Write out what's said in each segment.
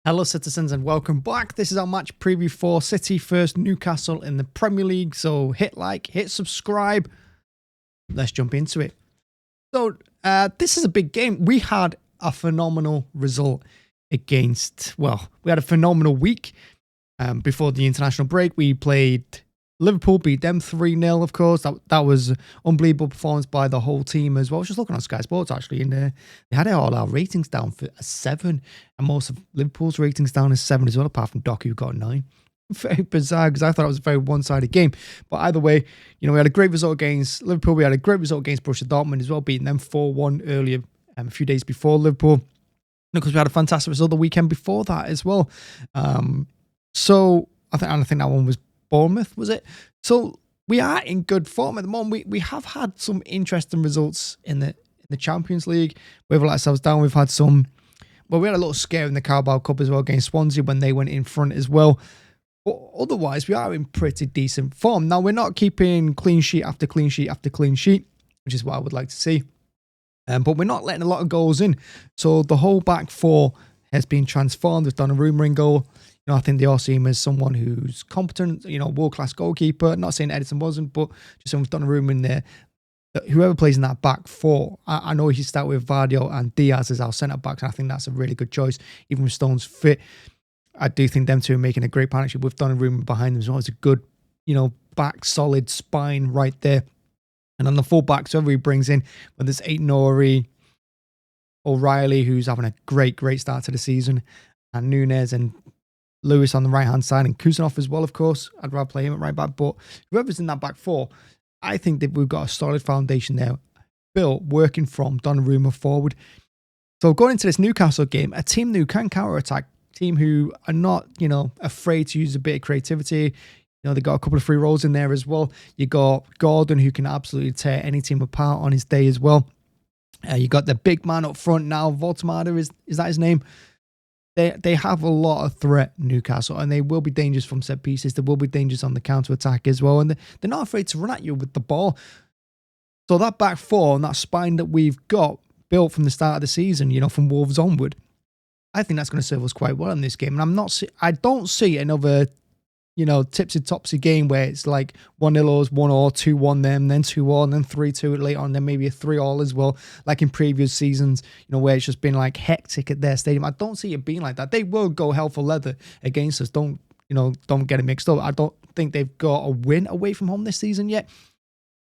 Hello citizens and welcome back. This is our match preview for City first Newcastle in the Premier League. So hit like, hit subscribe. Let's jump into it. So this is a big game. We had a phenomenal result against, well, we had a phenomenal week before the international break. We played Liverpool, beat them 3-0, of course. That was unbelievable performance by the whole team as well. I was just looking on Sky Sports, actually, and they had all our ratings down for a 7, and most of Liverpool's ratings down as 7 as well, apart from Doku, who got 9. Very bizarre, because I thought it was a very one-sided game. But either way, we had a great result against Liverpool. We had a great result against Borussia Dortmund as well, beating them 4-1 earlier, a few days before Liverpool. Because we had a fantastic result the weekend before that as well. So I think that one was Bournemouth, was it? So we are in good form at the moment. We have had some interesting results in the Champions League. We've let ourselves down. We've had some. Well, we had a little scare in the Carabao Cup as well against Swansea when they went in front as well. But otherwise, we are in pretty decent form. Now, we're not keeping clean sheet after clean sheet after clean sheet, which is what I would like to see. But we're not letting a lot of goals in. So the whole back four has been transformed. We've done a Donnarumma in goal. I think they all see him as someone who's competent, world-class goalkeeper. Not saying Edison wasn't, but just someone's done a room in there. Whoever plays in that back four, I know he start with Vardio and Diaz as our centre-backs, and I think that's a really good choice. Even with Stones fit, I do think them two are making a great partnership with Donnarumma behind them as well. It's a good, back solid spine right there. And on the full-backs, whoever he brings in, whether it's Aït-Nouri, O'Reilly, who's having a great start to the season, and Nunes and Lewis on the right-hand side, and Kusanov as well, of course. I'd rather play him at right back, but whoever's in that back four, I think that we've got a solid foundation there built, working from Donnarumma forward. So going into this Newcastle game, a team who can counter-attack, team who are not, afraid to use a bit of creativity. They got a couple of free rolls in there as well. You got Gordon, who can absolutely tear any team apart on his day as well. You got the big man up front now, Voltemada, is that his name? They have a lot of threat, Newcastle, and they will be dangerous from set pieces. They will be dangerous on the counter-attack as well, and they're not afraid to run at you with the ball. So that back four and that spine that we've got built from the start of the season, from Wolves onward, I think that's going to serve us quite well in this game. And I don't see another, tipsy-topsy game where it's like 1-0 us, 1-0, 2-1 them, then 2-1, then 3-2 later on, then maybe a 3-all as well, like in previous seasons, where it's just been like hectic at their stadium. I don't see it being like that. They will go hell for leather against us. Don't get it mixed up. I don't think they've got a win away from home this season yet.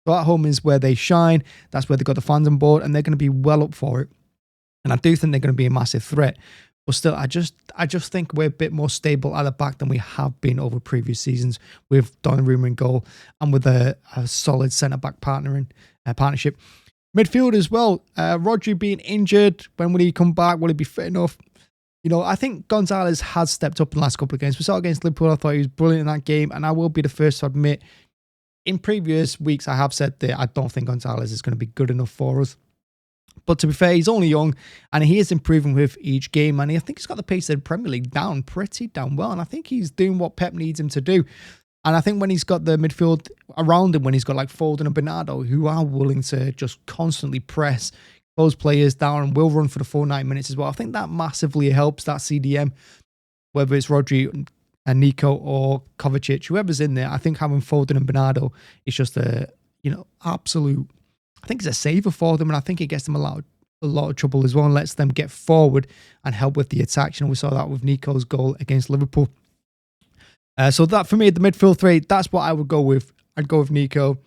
So at home is where they shine. That's where they've got the fans on board, and they're going to be well up for it. And I do think they're going to be a massive threat. But still, I just think we're a bit more stable at the back than we have been over previous seasons with Donnarumma in goal and with a solid centre-back partnership. Midfield as well. Rodri being injured. When will he come back? Will he be fit enough? I think Gonzalez has stepped up in the last couple of games. We saw against Liverpool. I thought he was brilliant in that game. And I will be the first to admit, in previous weeks, I have said that I don't think Gonzalez is going to be good enough for us. But to be fair, he's only young, and he is improving with each game. And I think he's got the pace of the Premier League down pretty damn well. And I think he's doing what Pep needs him to do. And I think when he's got the midfield around him, when he's got like Foden and Bernardo, who are willing to just constantly press those players down and will run for the full 90 minutes as well, I think that massively helps that CDM, whether it's Rodri and Nico or Kovacic, whoever's in there. I think having Foden and Bernardo is just a, absolute, I think it's a saver for them, and I think it gets them a lot of trouble as well and lets them get forward and help with the attack. We saw that with Nico's goal against Liverpool. So that, for me, the midfield three, that's what I would go with. I'd go with Nico,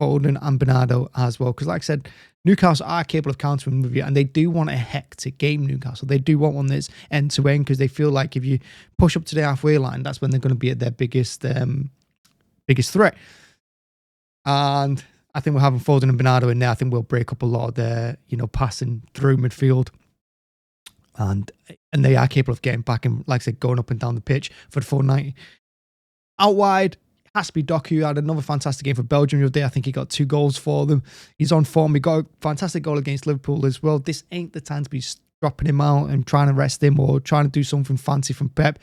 Foden and Bernardo as well, because like I said, Newcastle are capable of countering with you, and they do want a hectic game, Newcastle. They do want one that's end-to-end, because they feel like if you push up to the halfway line, that's when they're going to be at their biggest threat. And I think we're having Foden and Bernardo in there. I think we'll break up a lot of their, passing through midfield. And they are capable of getting back and, like I said, going up and down the pitch for the full 90. Out wide, it has to be Doku. He had another fantastic game for Belgium the other day. I think he got 2 goals for them. He's on form. He got a fantastic goal against Liverpool as well. This ain't the time to be dropping him out and trying to rest him or trying to do something fancy from Pep.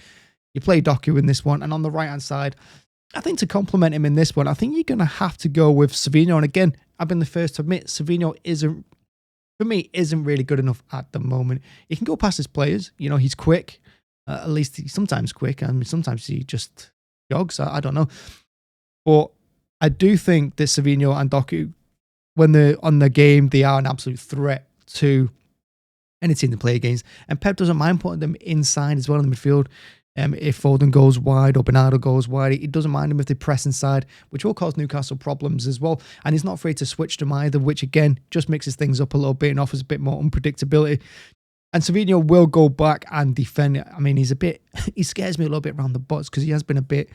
You play Doku in this one. And on the right-hand side, I think to complement him in this one, I think you're going to have to go with Savinho. And again, I've been the first to admit Savinho isn't really good enough at the moment. He can go past his players. He's quick. At least he's sometimes quick. I mean, sometimes he just jogs. I don't know. But I do think that Savinho and Doku, when they're on the game, they are an absolute threat to any team they play against. And Pep doesn't mind putting them inside as well in the midfield. If Foden goes wide or Bernardo goes wide, he doesn't mind them if they press inside, which will cause Newcastle problems as well. And he's not afraid to switch them either, which again just mixes things up a little bit and offers a bit more unpredictability. And Savinho will go back and defend. I mean, he scares me a little bit around the box because he has been a bit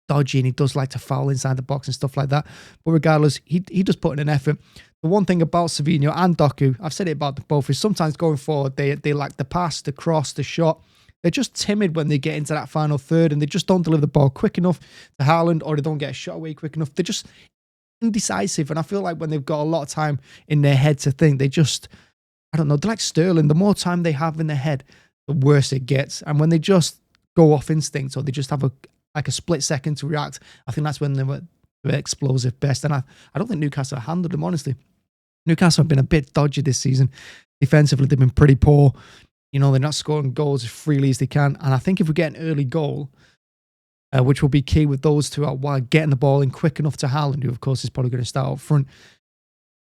dodgy and he does like to foul inside the box and stuff like that. But regardless, he does put in an effort. The one thing about Savinho and Doku, I've said it about the both, is sometimes going forward, they lack the pass, the cross, the shot. They're just timid when they get into that final third and they just don't deliver the ball quick enough to Haaland, or they don't get a shot away quick enough. They're just indecisive. And I feel like when they've got a lot of time in their head to think, they just, I don't know, they're like Sterling. The more time they have in their head, the worse it gets. And when they just go off instinct or they just have a split second to react, I think that's when they're explosive best. And I don't think Newcastle handled them, honestly. Newcastle have been a bit dodgy this season. Defensively, they've been pretty poor. You know, they're not scoring goals as freely as they can. And I think if we get an early goal, which will be key with those two out wide, getting the ball in quick enough to Haaland, who of course is probably going to start up front,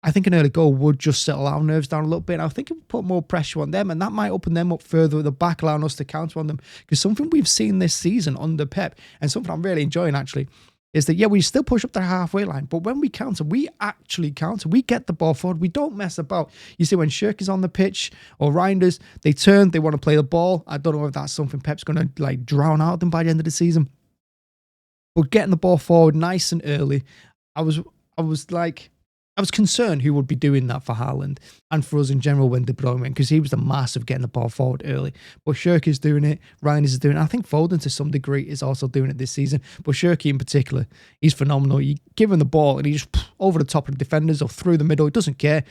I think an early goal would just settle our nerves down a little bit. And I think it would put more pressure on them, and that might open them up further at the back, allowing us to counter on them. Because something we've seen this season under Pep, and something I'm really enjoying actually, is that, yeah, we still push up the halfway line, but when we counter, we actually counter. We get the ball forward. We don't mess about. You see, when Shirk is on the pitch or Reinders, they turn, they want to play the ball. I don't know if that's something Pep's going to like drown out them by the end of the season. But getting the ball forward nice and early, I was concerned who would be doing that for Haaland and for us in general when De Bruyne went, because he was the master of getting the ball forward early. But Shirk is doing it, Ryan is doing it. I think Foden to some degree is also doing it this season. But Shirk in particular, he's phenomenal. You give him the ball and he just over the top of the defenders or through the middle. He doesn't care.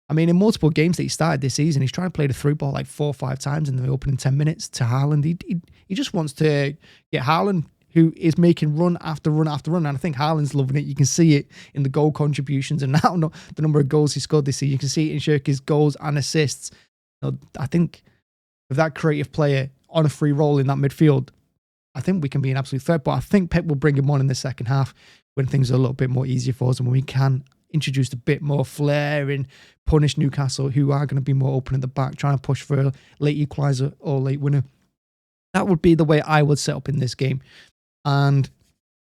I mean, in multiple games that he started this season, he's trying to play the through ball like 4 or 5 times in the opening 10 minutes to Haaland. He just wants to get Haaland, who is making run after run after run. And I think Haaland's loving it. You can see it in the goal contributions and now the number of goals he scored this season. You can see it in Shirky's goals and assists. I think with that creative player on a free roll in that midfield, I think we can be an absolute threat. But I think Pep will bring him on in the second half when things are a little bit more easier for us and when we can introduce a bit more flair and punish Newcastle, who are going to be more open at the back, trying to push for a late equaliser or late winner. That would be the way I would set up in this game. And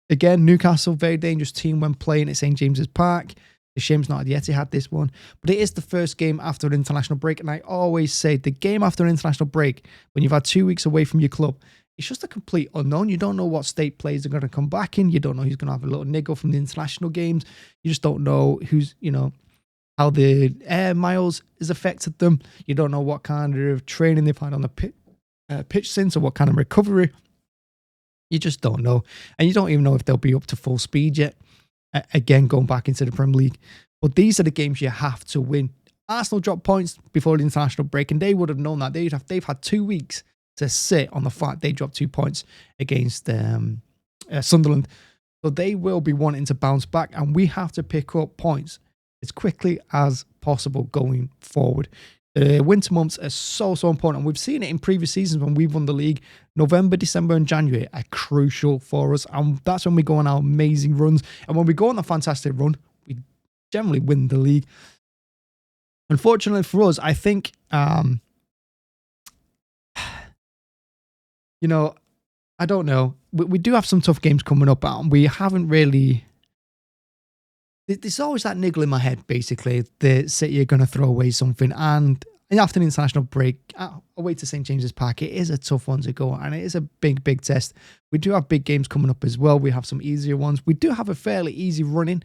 again, Newcastle, very dangerous team when playing at St. James's Park. The shame's not at the Etihad this one. But it is the first game after an international break. And I always say the game after an international break, when you've had 2 weeks away from your club, it's just a complete unknown. You don't know what state players are going to come back in. You don't know who's going to have a little niggle from the international games. You just don't know how the air miles has affected them. You don't know what kind of training they've had on the pitch since or what kind of recovery. You just don't know. And you don't even know if they'll be up to full speed yet. Again, going back into the Premier League. But these are the games you have to win. Arsenal dropped points before the international break, and they would have known that. They've had 2 weeks to sit on the fact they dropped 2 points against Sunderland. So they will be wanting to bounce back, and we have to pick up points as quickly as possible going forward. The winter months are so important, and we've seen it in previous seasons when we've won the league. November, December and January are crucial for us, and that's when we go on our amazing runs. And when we go on a fantastic run, we generally win the league. Unfortunately for us, I think, I don't know. We do have some tough games coming up, and we haven't really... There's always that niggle in my head, basically, that City are going to throw away something. And after an international break, away to St. James's Park, it is a tough one to go, and it is a big, big test. We do have big games coming up as well. We have some easier ones. We do have a fairly easy running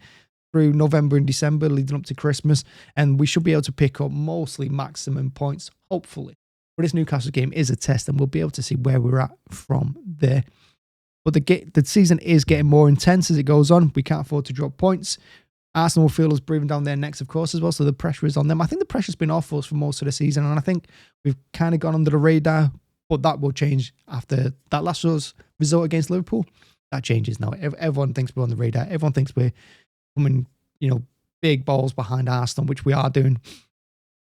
through November and December, leading up to Christmas, and we should be able to pick up mostly maximum points, hopefully. But this Newcastle game is a test, and we'll be able to see where we're at from there. But the season is getting more intense as it goes on. We can't afford to drop points. Arsenal will feel us breathing down their necks, of course, as well, so the pressure is on them. I think the pressure's been off us for most of the season, and I think we've kind of gone under the radar, but that will change after that last result against Liverpool. That changes now. Everyone thinks we're on the radar. Everyone thinks we're coming, big balls behind Arsenal, which we are doing.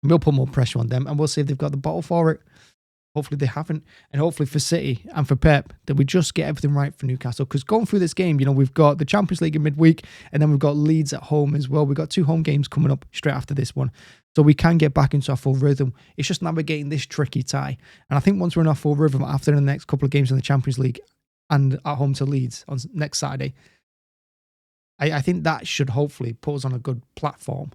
We'll put more pressure on them, and we'll see if they've got the bottle for it. Hopefully they haven't. And hopefully for City and for Pep, that we just get everything right for Newcastle. Because going through this game, we've got the Champions League in midweek, and then we've got Leeds at home as well. We've got 2 home games coming up straight after this one. So we can get back into our full rhythm. It's just navigating this tricky tie. And I think once we're in our full rhythm after the next couple of games in the Champions League and at home to Leeds on next Saturday, I think that should hopefully put us on a good platform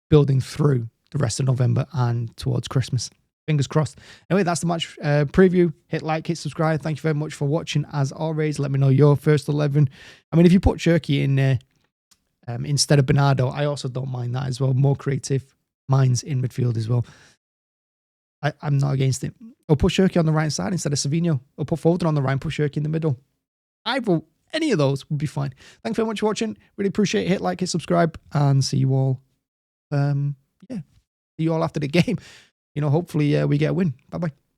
building through the rest of November and towards Christmas. Fingers crossed. Anyway, that's the match preview. Hit like, hit subscribe. Thank you very much for watching. As always, let me know your first 11. I mean, if you put Cherki in there instead of Bernardo, I also don't mind that as well. More creative minds in midfield as well. I'm not against it. Or put Cherki on the right side instead of Savinho. Or put Foden on the right and put Cherki in the middle. Either any of those would be fine. Thanks very much for watching. Really appreciate it. Hit like, hit subscribe, and see you all. See you all after the game. Hopefully we get a win. Bye-bye.